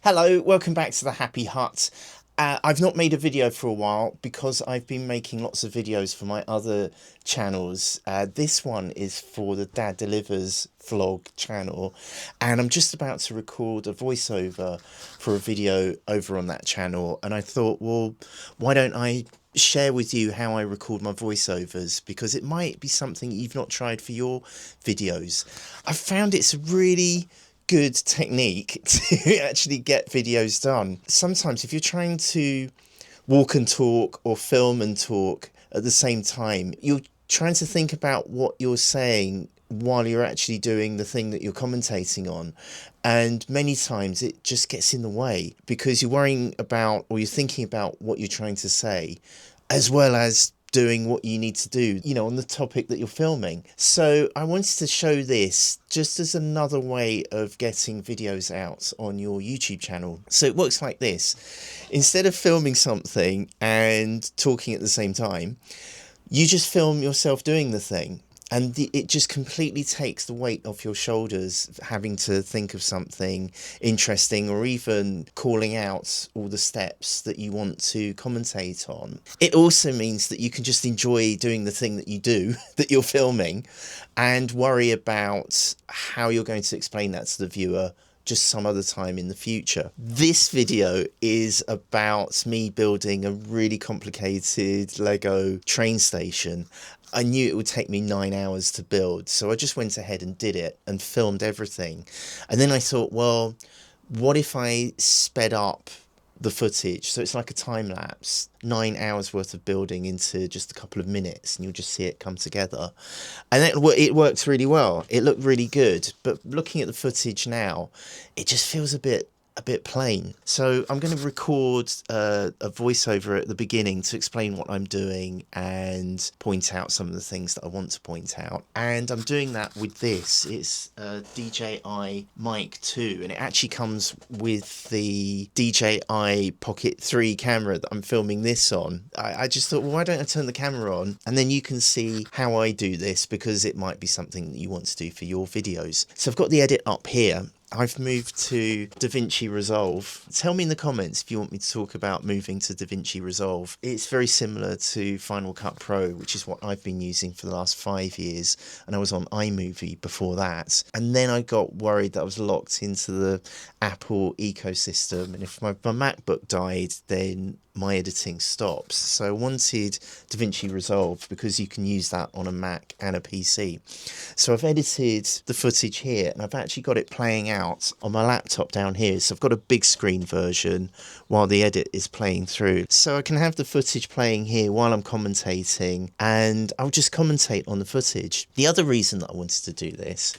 Hello, welcome back to the Happy Hut. I've not made a video for a while because I've been making lots of videos for my other channels. This one is for the Dad Delivers vlog channel, and I'm just about to record a voiceover for a video over on that channel. And I thought, well, why don't I share with you how I record my voiceovers, because it might be something you've not tried for your videos. I found it's a really good technique to actually get videos done. Sometimes if you're trying to walk and talk or film and talk at the same time, you're trying to think about what you're saying while you're actually doing the thing that you're commentating on. And many times it just gets in the way because you're worrying about, or you're thinking about what you're trying to say, as well as doing what you need to do, on the topic that you're filming. So I wanted to show this just as another way of getting videos out on your YouTube channel. So it works like this. Instead of filming something and talking at the same time, you just film yourself doing the thing. And it just completely takes the weight off your shoulders, having to think of something interesting or even calling out all the steps that you want to commentate on. It also means that you can just enjoy doing the thing that you do, that you're filming, and worry about how you're going to explain that to the viewer just some other time in the future. This video is about me building a really complicated Lego train station. I knew it would take me 9 hours to build, so I just went ahead and did it and filmed everything. And then I thought, well, what if I sped up the footage? So it's like a time lapse, 9 hours worth of building into just a couple of minutes, and you'll just see it come together. And it worked really well. It looked really good. But looking at the footage now, it just feels a bit plain. So I'm going to record a voiceover at the beginning to explain what I'm doing and point out some of the things that I want to point out. And I'm doing that with this. It's a DJI Mic 2, and it actually comes with the DJI Pocket 3 camera that I'm filming this on. I just thought, well, why don't I turn the camera on, and then you can see how I do this, because it might be something that you want to do for your videos. So I've got the edit up here. I've moved to DaVinci Resolve. Tell me in the comments if you want me to talk about moving to DaVinci Resolve. It's very similar to Final Cut Pro, which is what I've been using for the last 5 years. And I was on iMovie before that. And then I got worried that I was locked into the Apple ecosystem. And if my MacBook died, then my editing stops. So I wanted DaVinci Resolve because you can use that on a Mac and a PC. So I've edited the footage here, and I've actually got it playing out on my laptop down here. So I've got a big screen version while the edit is playing through. So I can have the footage playing here while I'm commentating, and I'll just commentate on the footage. The other reason that I wanted to do this,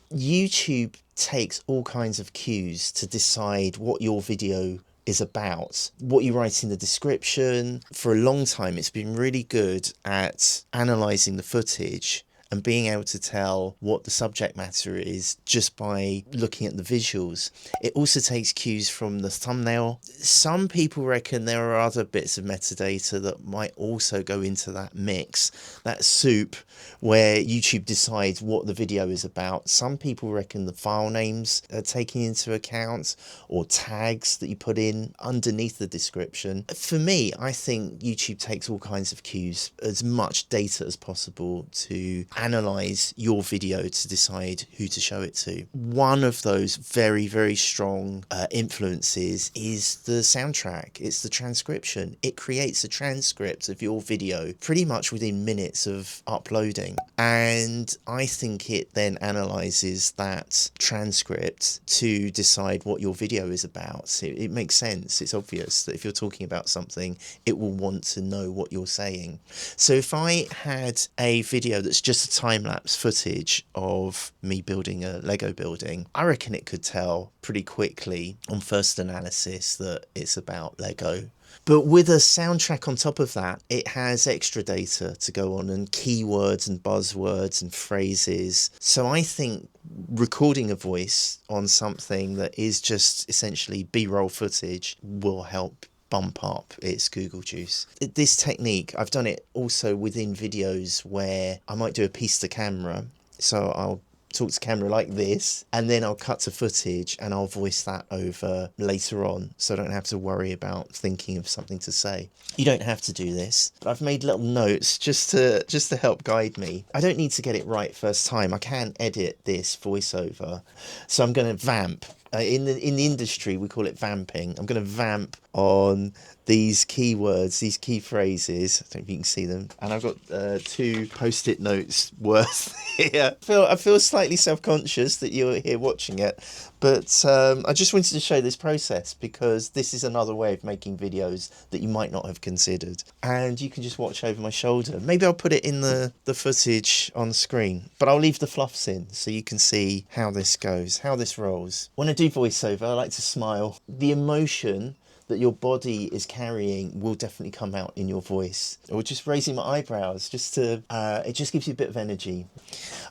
YouTube takes all kinds of cues to decide what your video is about, what you write in the description. For a long time, it's been really good at analysing the footage and being able to tell what the subject matter is just by looking at the visuals. It also takes cues from the thumbnail. Some people reckon there are other bits of metadata that might also go into that mix, that soup, where YouTube decides what the video is about. Some people reckon the file names are taken into account, or tags that you put in underneath the description. For me, I think YouTube takes all kinds of cues, as much data as possible, to analyze your video to decide who to show it to. One of those very, very strong influences is the soundtrack. It's the transcription. It creates a transcript of your video pretty much within minutes of uploading. And I think it then analyzes that transcript to decide what your video is about. It makes sense. It's obvious that if you're talking about something, it will want to know what you're saying. So if I had a video that's just a time-lapse footage of me building a Lego building, I reckon it could tell pretty quickly on first analysis that it's about Lego. But with a soundtrack on top of that, it has extra data to go on, and keywords and buzzwords and phrases. So I think recording a voice on something that is just essentially B-roll footage will help bump up its Google juice. This technique, I've done it also within videos where I might do a piece to camera. So I'll talk to camera like this, and then I'll cut to footage and I'll voice that over later on, so I don't have to worry about thinking of something to say. You don't have to do this, but I've made little notes just to help guide me. I don't need to get it right first time. I can edit this voiceover. So I'm going to vamp. In the industry, we call it vamping. I'm going to vamp on these keywords, these key phrases. I don't know if you can see them. And I've got 2 post-it notes worth here. I feel slightly self-conscious that you're here watching it, but I just wanted to show this process because this is another way of making videos that you might not have considered. And you can just watch over my shoulder. Maybe I'll put it in the footage on screen, but I'll leave the fluffs in so you can see how this goes, how this rolls. When I do voiceover, I like to smile. The emotion that your body is carrying will definitely come out in your voice. Or just raising my eyebrows, just to, it just gives you a bit of energy.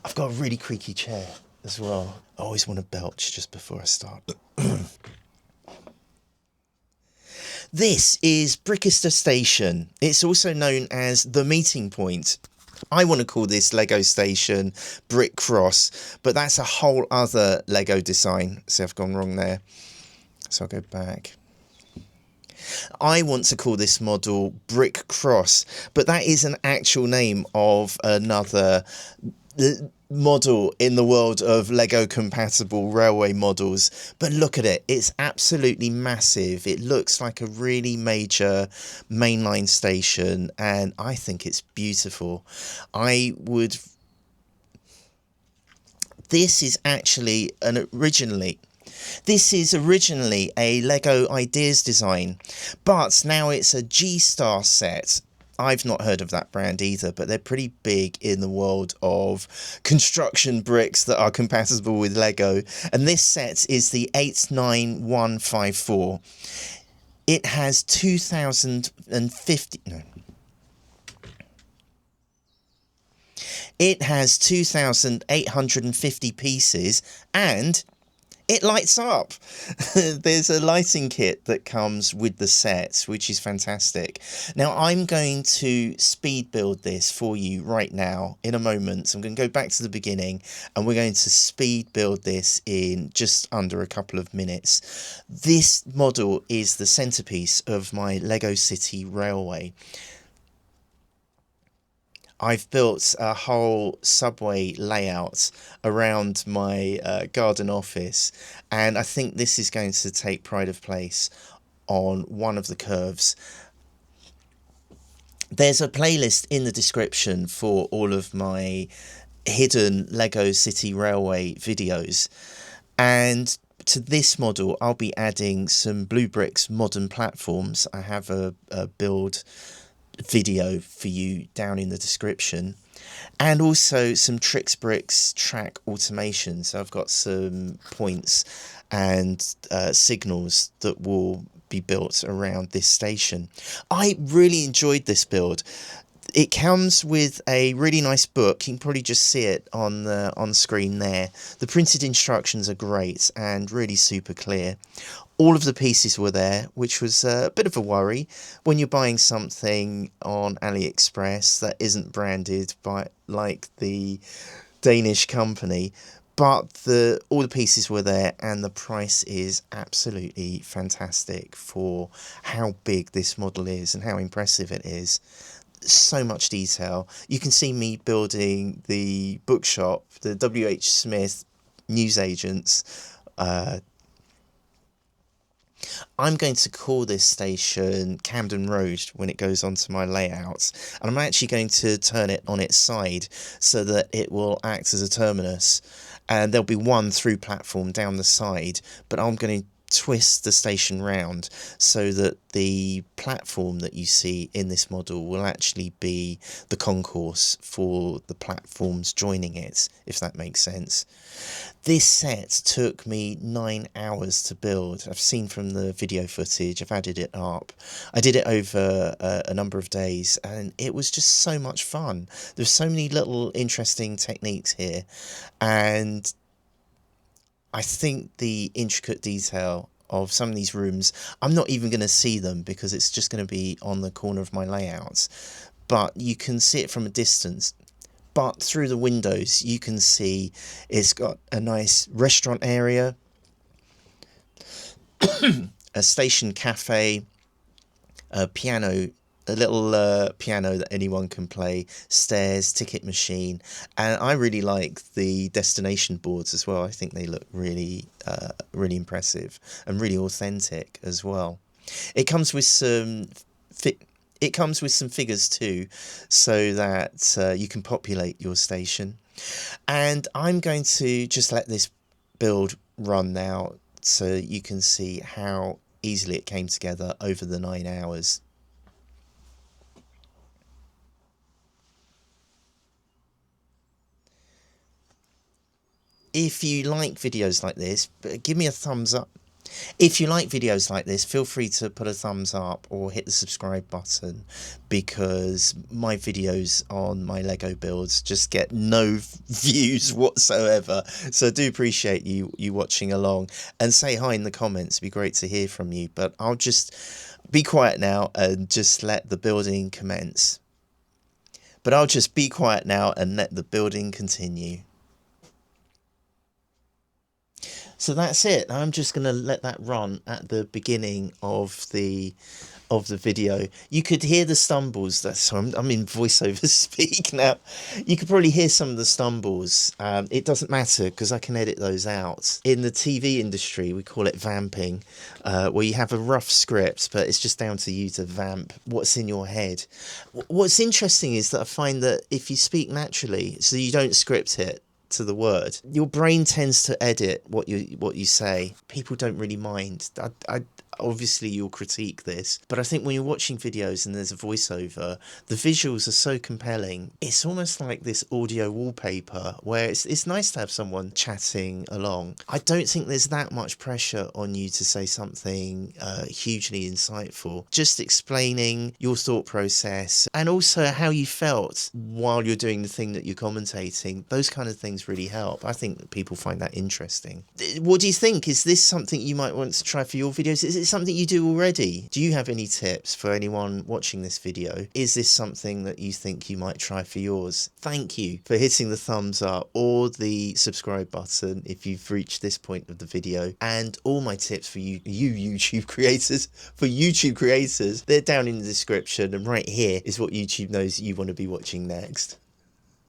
I've got a really creaky chair as well. I always want to belch just before I start. This is Brickester Station. It's also known as the meeting point. I want to call this Lego Station Brick Cross, but that's a whole other Lego design. See, I've gone wrong there. So I'll go back. I want to call this model Brick Cross, but that is an actual name of another model in the world of Lego compatible railway models. But look at it, it's absolutely massive. It looks like a really major mainline station, and I think it's beautiful. This is originally a Lego Ideas design, but now it's a G-Star set. I've not heard of that brand either, but they're pretty big in the world of construction bricks that are compatible with Lego. And this set is the 89154. It has 2,850 pieces, and it lights up. There's a lighting kit that comes with the set, which is fantastic. Now, I'm going to speed build this for you right now in a moment. So I'm going to go back to the beginning and we're going to speed build this in just under a couple of minutes. This model is the centerpiece of my Lego City Railway. I've built a whole subway layout around my garden office, and I think this is going to take pride of place on one of the curves. There's a playlist in the description for all of my hidden Lego City Railway videos, and to this model I'll be adding some Blue Bricks modern platforms. I have a build video for you down in the description, and also some Tricks Bricks track automation. So I've got some points and signals that will be built around this station. I really enjoyed this build. It comes with a really nice book. You can probably just see it on screen there. The printed instructions are great and really super clear. All of the pieces were there, which was a bit of a worry when you're buying something on AliExpress that isn't branded by like the Danish company. But all the pieces were there, and the price is absolutely fantastic for how big this model is and how impressive it is. So much detail. You can see me building the bookshop, the W.H. Smith newsagents. I'm going to call this station Camden Road when it goes onto my layout, and I'm actually going to turn it on its side so that it will act as a terminus, and there'll be one through platform down the side, but I'm going to twist the station round so that the platform that you see in this model will actually be the concourse for the platforms joining it, if that makes sense. This set took me 9 hours to build. I've seen from the video footage, I've added it up. I did it over a number of days, and it was just so much fun. There's so many little interesting techniques here, and I think the intricate detail of some of these rooms, I'm not even going to see them because it's just going to be on the corner of my layouts, but you can see it from a distance. but through the windows you can see it's got a nice restaurant area, a station cafe, a piano, a little piano that anyone can play, stairs, ticket machine, and I really like the destination boards as well. I think they look really really impressive and really authentic as well. It comes with some figures too, so that you can populate your station. And I'm going to just let this build run now so you can see how easily it came together over the 9 hours. If you like videos like this, give me a thumbs up. If you like videos like this, feel free to put a thumbs up or hit the subscribe button, because my videos on my Lego builds just get no views whatsoever. So I do appreciate you watching along, and say hi in the comments. It'd be great to hear from you. But I'll just be quiet now and just let the building commence. But I'll just be quiet now and let the building continue. So that's it. I'm just going to let that run at the beginning of the video. You could hear the stumbles. I'm in voiceover speak now. You could probably hear some of the stumbles. It doesn't matter because I can edit those out. In the TV industry, we call it vamping, where you have a rough script, but it's just down to you to vamp what's in your head. What's interesting is that I find that if you speak naturally, so you don't script it to the word, your brain tends to edit what you say. People don't really mind. I obviously you'll critique this, but I think when you're watching videos and there's a voiceover, the visuals are so compelling. It's almost like this audio wallpaper where it's nice to have someone chatting along. I don't think there's that much pressure on you to say something hugely insightful. Just explaining your thought process and also how you felt while you're doing the thing that you're commentating. Those kind of things really help. I think that people find that interesting. What do you think? Is this something you might want to try for your videos? Is it something you do already? Do you have any tips for anyone watching this video? Is this something that you think you might try for yours? Thank you for hitting the thumbs up or the subscribe button if you've reached this point of the video. And all my tips for you YouTube creators, they're down in the description, and right here is what YouTube knows you want to be watching next.